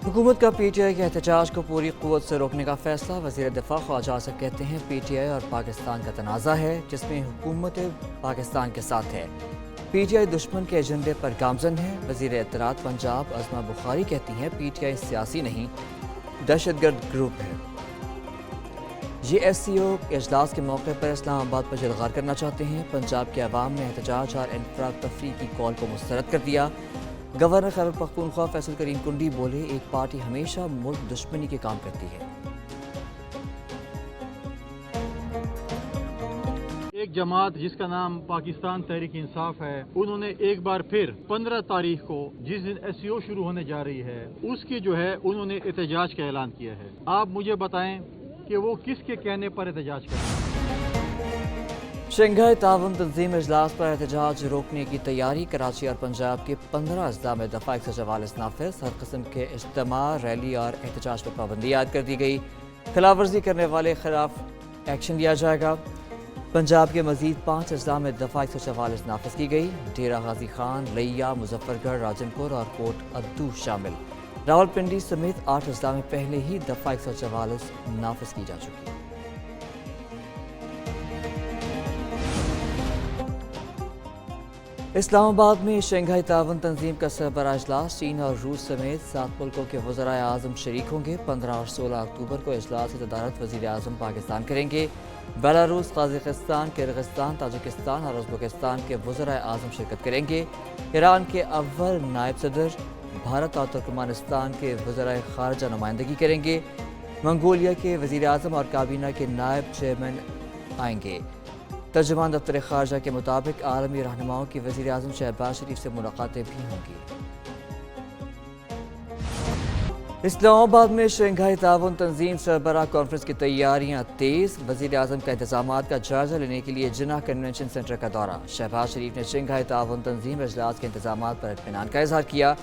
हुकूमत का PTI के एहतजाज को पूरी क़ुव्वत से रोकने का फैसला। वज़ीर दिफ़ा ख्वाजा आसिफ कहते हैं PTI और पाकिस्तान का तनाज़ा है जिसमें हुकूमत पाकिस्तान के साथ है। PTI दुश्मन के एजेंडे पर गामज़न है। वज़ीर इत्तलात पंजाब अज़मा बुखारी कहती हैं PTI सियासी नहीं दहशतगर्द ग्रुप है। ये SCO इजलास के मौके पर इस्लामाबाद पर जलगार करना चाहते हैं। पंजाब के अवाम ने एहतजाज और इंफराद तफरी की कॉल को मुस्तरद कर दिया। गवर्नर खैबर पख्तूनख्वा फैसल करीम कुंडी बोले एक पार्टी हमेशा मुल्क दुश्मनी के काम करती है। एक जमात जिसका नाम पाकिस्तान तहरीक इंसाफ है, उन्होंने एक बार फिर 15 तारीख को जिस दिन SCO शुरू होने जा रही है उसकी उन्होंने एहतजाज का ऐलान किया है। आप मुझे बताएं कि वो किसके कहने पर एहतजाज कर रहे हैं। शंघाई ताउन तंजीम इजलास पर एहतजाज रोकने की तैयारी। कराची और पंजाब के 15 अजला में दफ़ा 144 नाफिज। हर किस्म के इज्तिमा, रैली और एहतजाज पर पाबंदी आयद कर दी गई। खिलाफ वर्जी करने वाले खिलाफ एक्शन लिया जाएगा। पंजाब के मजीद 5 अजला में दफ़ा 144 नाफिज की गई। डेरा गाजी खान, लिया, मुजफ्फरगढ़, राजनपुर और कोट अद्दू शामिल। रावलपिंडी समेत 8 अजला में पहले ही दफ़ा 144 नाफिज की जा चुकी है। इस्लामाबाद में शंघाई ताउन तंजीम का सरबराह इजलास। चीन और रूस समेत 7 मुल्कों के वज़राए आज़म शरीक होंगे। 15 और 16 अक्टूबर को इजलास की सदारत वज़ीर आज़म पाकिस्तान करेंगे। बेलारूस, कज़ाकिस्तान, किर्गिस्तान, ताजिकिस्तान और उज़्बेकिस्तान के वज़राए आज़म शिरकत करेंगे। ईरान के अव्वल नायब सदर भारत और तुर्कमानिस्तान के वज़राए ख़ारजा नुमाइंदगी करेंगे। मंगोलिया के वज़ीर आज़म और काबीना के नायब चेयरमैन आएंगे। तर्जुमान दफ्तर ख़ारजा के मुताबिक आलमी रहनुमाओं की वज़ीर आज़म शहबाज शरीफ से मुलाकातें भी होंगी। इस्लामाबाद में शंघाई ताउन तंजीम सरबराह कॉन्फ्रेंस की तैयारियां तेज़। वज़ीर आज़म का इंतज़ामात का जायजा लेने के लिए जिन्ना कन्वेंशन सेंटर का दौरा। शहबाज शरीफ ने शंघाई ताउन तंजीम इजलास के इंतज़ामात पर इत्मीनान का इज़हार किया।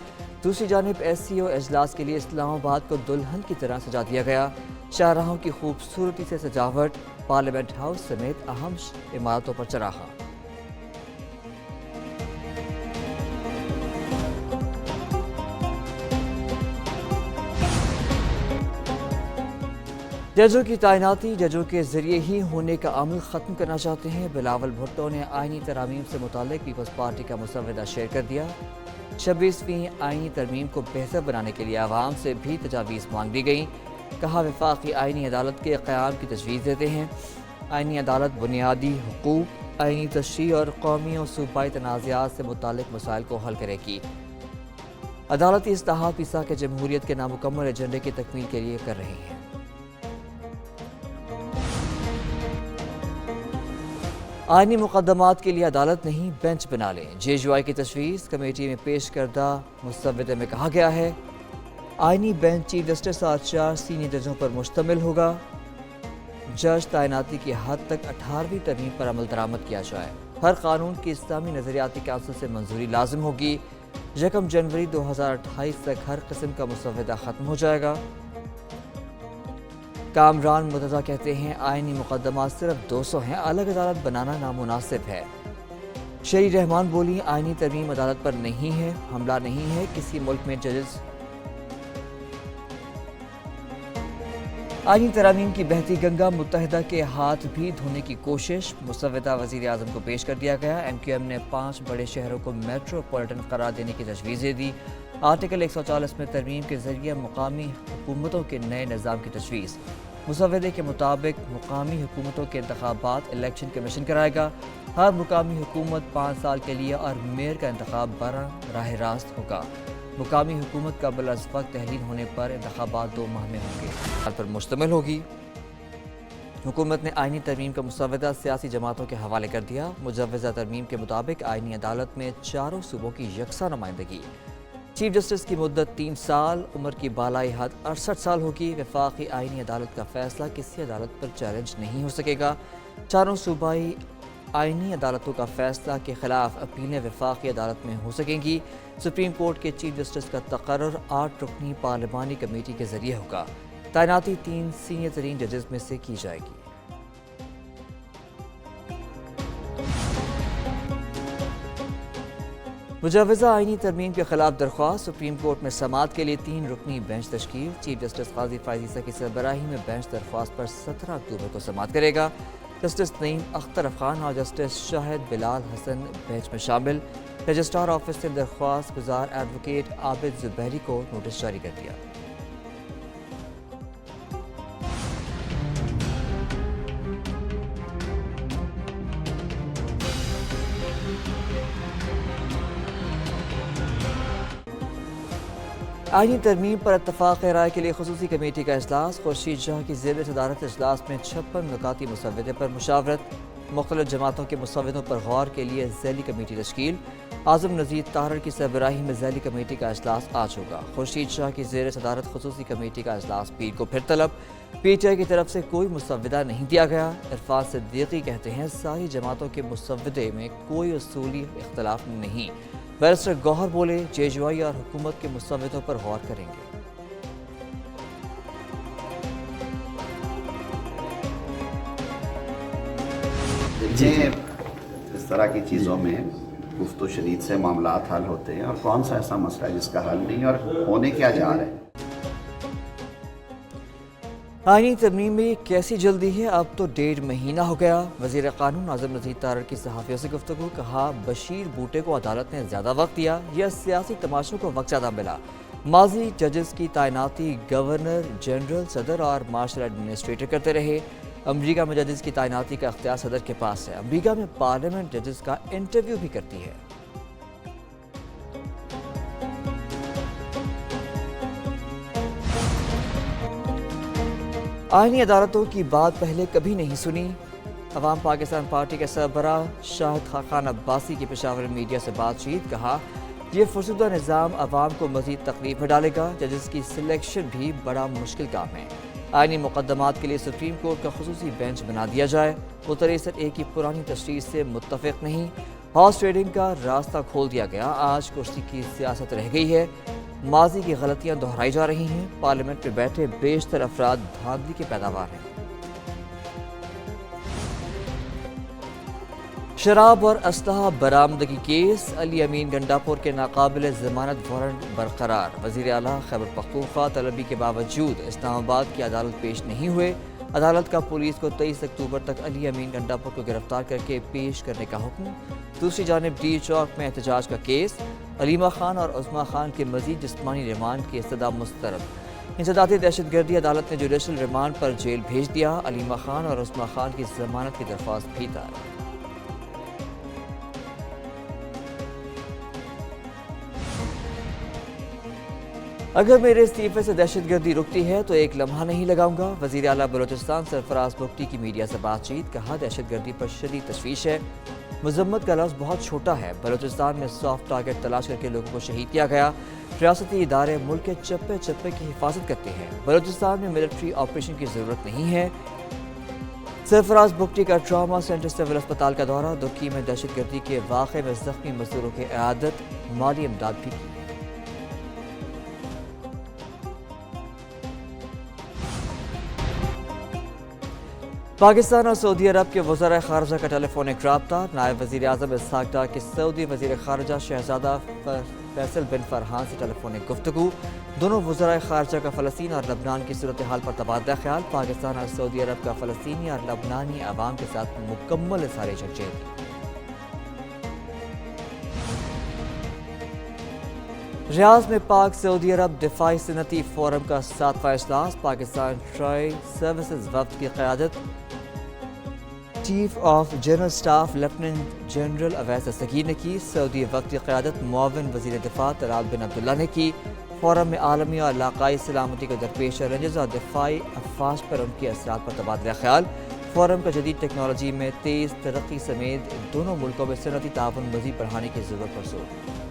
दूसरी जानिब SCO इजलास के लिए इस्लामाबाद को दुल्हन की तरह सजा दिया गया। शाहराहों की खूबसूरती से सजावट, पार्लियामेंट हाउस समेत अहम इमारतों पर चराहा। जजों की तैनाती जजों के जरिए ही होने का अमल ख़त्म करना चाहते हैं। बिलावल भुट्टो ने आईनी तरमीम से मुताल्लिक़ पीपल्स पार्टी का मुसव्वदा शेयर कर दिया। 26वीं आईनी तरमीम को बेहतर बनाने के लिए आवाम से भी तजावीज़ मांग दी गई। कहा वफाकी आईनी अदालत के क़याम की तजवीज़ देते हैं। आईनी अदालत बुनियादी हुकूक, आईनी तशरीह और कौमी और सूबाई तनाज़ात से मुताल्लिक़ मसाइल को हल करेगी। अदालती इस्लाहात पिसा के जमहूरियत के नामुकम्मल एजेंडे की तकमील के लिए कर रही हैं। आईनी मुकदमात के लिए अदालत नहीं बेंच बना लें। JUI की तजवीज़ कमेटी में पेश करदा मुसव्वदे में कहा गया है आईनी बेंच चीफ जस्टिस और 4 सीनियर जजों पर मुश्तमिल होगा। जज तैनाती की हद तक 18वीं तरमीम पर अमल दरामद किया जाए। हर कानून की इस्लामी नज़रियाती काउंसिल से मंजूरी लाजिम होगी। 1 जनवरी 2028 तक हर किस्म का मुसव्वदा ख़त्म हो जाएगा। कामरान मुर्तज़ा कहते हैं आईनी मुकदमात सिर्फ 200 हैं, अलग अदालत बनाना नामुनासिब है। शरी रहमान बोली आईनी तरमीम अदालत पर नहीं है, हमला नहीं है। किसी मुल्क में जजेस आईनी तरामीम की बहती गंगा मुत्तहिदा के हाथ भी धोने की कोशिश। मुसव्वदा वज़ीर आज़म को पेश कर दिया गया। MQM ने 5 बड़े शहरों को मेट्रोपॉलिटन करार देने की तजवीज़ दे दी। आर्टिकल 140 में तरमीम के जरिए मुकामी हुकूमतों के नए निज़ाम की तजवीज़। मुसव्वदे के मुताबिक मुकामी हुकूमतों के इंतखाबात इलेक्शन कमीशन कराएगा। हर मुकामी हुकूमत 5 साल के लिए और मेयर का इंतखाब राह रास्त होगा। मुकामी हुकूमत का बलअज़ वक्त तहलील होने पर इंतखाबात 2 माह में होंगे पर मुश्तमिल होगी। हुकूमत ने आईनी तरमीम का मुसव्वदा सियासी जमातों के हवाले कर दिया। मुजव्वज़ा तरमीम के मुताबिक आईनी अदालत में 4 सूबों की यकसा नुमाइंदगी। चीफ जस्टिस की मुद्दत 3 साल, उम्र की बालाई हद 68 साल होगी। वफाकी आईनी अदालत का फैसला किसी अदालत पर चैलेंज नहीं हो सकेगा। 4 सूबाई आईनी अदालतों का फैसला के खिलाफ अपीलें वफाकी अदालत में हो सकेंगी। सुप्रीम कोर्ट के चीफ जस्टिस का तकर्रुर 8 रुकनी पार्लिमानी कमेटी के जरिए होगा। तैनाती 3 सीनियर तरीन जजेस में से की जाएगी। مجوزہ آئینی ترمیم کے خلاف درخواست، سپریم کورٹ میں سماعت کے لیے 3 رکنی بینچ تشکیل، چیف جسٹس قاضی فائز عیسیٰ کی سربراہی میں بینچ درخواست پر 17 اکتوبر کو سماعت کرے گا۔ جسٹس نعیم اختر افغان اور جسٹس شاہد بلال حسن بینچ میں شامل۔ رجسٹرار آفس نے درخواست گزار ایڈوکیٹ عابد زبیری کو نوٹس جاری کر دیا۔ آئینی ترمیم پر اتفاق رائے کے لیے خصوصی کمیٹی کا اجلاس، خورشید شاہ کی زیر صدارت اجلاس میں 56 نکاتی مسودے پر مشاورت، مختلف جماعتوں کے مسودوں پر غور کے لیے ذیلی کمیٹی تشکیل، اعظم نذیر طاہر کی سربراہی میں ذیلی کمیٹی کا اجلاس آج ہوگا۔ خورشید شاہ کی زیر صدارت خصوصی کمیٹی کا اجلاس پیر کو پھر طلب، پی ٹی آئی کی طرف سے کوئی مسودہ نہیں دیا گیا۔ عرفان صدیقی کہتے ہیں ساری جماعتوں کے مسودے میں کوئی اصولی اختلاف نہیں۔ بیرسٹر گوہر بولے جے جو آئی اور حکومت کے مسودوں پر غور کریں گے۔ دیکھیں، اس طرح کی چیزوں میں گفت و شنید سے معاملات حل ہوتے ہیں، اور کون سا ایسا مسئلہ ہے جس کا حل نہیں اور ہونے کیا جا رہا ہے۔ آئینی ترمیم میں کیسی جلدی ہے، اب تو 1.5 مہینہ ہو گیا۔ وزیر قانون اعظم نذیر طاہر کی صحافیوں سے گفتگو، کہا بشیر بھٹو کو عدالت نے زیادہ وقت دیا یا سیاسی تماشوں کو وقت زیادہ ملا۔ ماضی ججز کی تعیناتی گورنر جنرل، صدر اور مارشل ایڈمنسٹریٹر کرتے رہے۔ امریکہ میں ججز کی تعیناتی کا اختیار صدر کے پاس ہے۔ امریکہ میں پارلیمنٹ ججز کا انٹرویو بھی کرتی ہے۔ آئینی عدالتوں کی بات پہلے کبھی نہیں سنی، عوام پاکستان پارٹی کے سربراہ شاہد خاقان عباسی کی پشاور میڈیا سے بات چیت، کہا یہ فرسودہ نظام عوام کو مزید تکلیف میں ڈالے گا، ججز کی سلیکشن بھی بڑا مشکل کام ہے۔ آئینی مقدمات کے لیے سپریم کورٹ کا خصوصی بینچ بنا دیا جائے، وہ 63A کی پرانی تشریح سے متفق نہیں، ہارس ٹریڈنگ کا راستہ کھول دیا گیا، آج کرسی کی سیاست رہ گئی ہے، ماضی کی غلطیاں دہرائی جا رہی ہیں، پارلیمنٹ میں بیٹھے بیشتر افراد دھاندلی کے پیداوار ہیں۔ شراب اور اسلحہ برآمدگی کیس، علی امین گنڈاپور کے ناقابل ضمانت وارنٹ برقرار، وزیر اعلیٰ خیبر پختونخوا طلبی کے باوجود اسلام آباد کی عدالت پیش نہیں ہوئے، عدالت کا پولیس کو 23 اکتوبر تک علی امین گنڈاپور کو گرفتار کر کے پیش کرنے کا حکم۔ دوسری جانب ڈی چوک میں احتجاج کا کیس، علیمہ خان اور عظمیٰ خان کے مزید جسمانی ریمانڈ کی استدعا مسترد، انسدادی دہشت گردی عدالت نے جوڈیشل ریمانڈ پر جیل بھیج دیا، علیمہ خان اور عظمیٰ خان کی ضمانت کی درخواست بھی طارح۔ اگر میرے استعفے سے دہشت گردی رکتی ہے تو ایک لمحہ نہیں لگاؤں گا، وزیر اعلیٰ بلوچستان سرفراز بگٹی کی میڈیا سے بات چیت، کہا دہشت گردی پر شدید تشویش ہے، مذمت کا لفظ بہت چھوٹا ہے، بلوچستان میں سافٹ ٹارگٹ تلاش کر کے لوگوں کو شہید کیا گیا، ریاستی ادارے ملک کے چپے چپے کی حفاظت کرتے ہیں، بلوچستان میں ملٹری آپریشن کی ضرورت نہیں ہے۔ سرفراز بگٹی کا ٹراما سینٹر سول اسپتال کا دورہ، دکی میں دہشت گردی کے واقعے میں زخمی مزدوروں کی اعادت، مالی امداد بھی کی۔ پاکستان اور سعودی عرب کے وزراء خارجہ کا ٹیلی فونک رابطہ، نائب وزیر اعظم اسحاق ڈار کی سعودی وزیر خارجہ شہزادہ فیصل بن فرحان سے ٹیلی فونک گفتگو، دونوں وزراء خارجہ کا فلسطین اور لبنان کی صورتحال پر تبادلہ خیال، پاکستان اور سعودی عرب کا فلسطینی اور لبنانی عوام کے ساتھ مکمل اظہار یکجہتی۔ ریاض میں پاک سعودی عرب دفاعی صنعتی فورم کا 7واں اجلاس، پاکستان ٹرائی سروسز وفد کی قیادت chief of general staff lieutenant general Awais الصغیر نے کی، سعودی وفد کی قیادت معاون وزیر دفاع طلال بن عبداللہ نے کی، فورم میں عالمی اور علاقائی سلامتی کو درپیش چیلنجز اور دفاعی افواج پر ان کے اثرات پر تبادلہ خیال، فورم کا جدید ٹیکنالوجی میں تیز ترقی سمیت دونوں ملکوں میں صنعتی تعاون مزید بڑھانے کی ضرورت پر زور۔